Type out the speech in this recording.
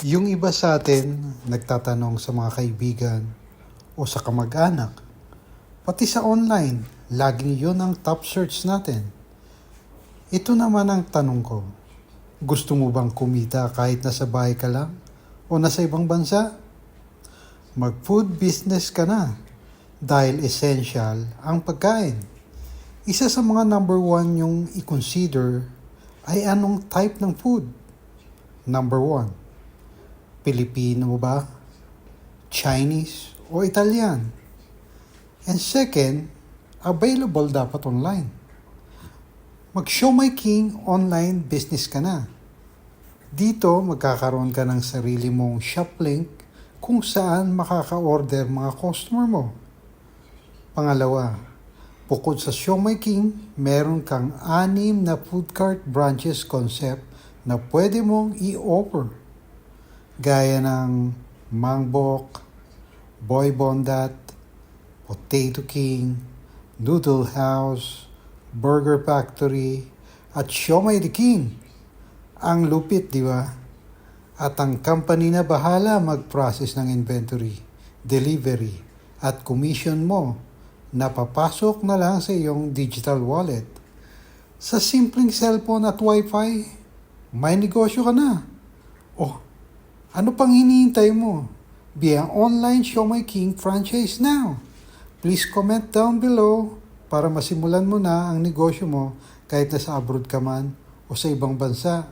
Yung iba sa atin, nagtatanong sa mga kaibigan o sa kamag-anak, pati sa online, laging yun ang top search natin. Ito naman ang tanong ko, gusto mo bang kumita kahit nasa bahay ka lang o nasa ibang bansa? Mag-food business ka na dahil essential ang pagkain. Isa sa mga number one yung i-consider ay anong type ng food. Number one, Pilipino ba? Chinese o Italian? And second, available dapat online. Mag-Show My King online business ka na. Dito magkakaroon ka ng sarili mong shop link kung saan makaka-order mga customer mo. Pangalawa, bukod sa Show My King, meron kang 6 na food cart branches concept na pwede mong i-offer. Gaya ng Mangbok, Boy Bondat, Potato King, Noodle House, Burger Factory, at Show My the King. Ang lupit, di ba? At ang company na bahala mag-process ng inventory, delivery, at commission mo na papasok na lang sa iyong digital wallet. Sa simpleng cellphone at wifi, may negosyo ka na. Oh, ano pang hinihintay mo? Be an online Show My King franchise now. Please comment down below para masimulan mo na ang negosyo mo kahit nasa abroad ka man o sa ibang bansa.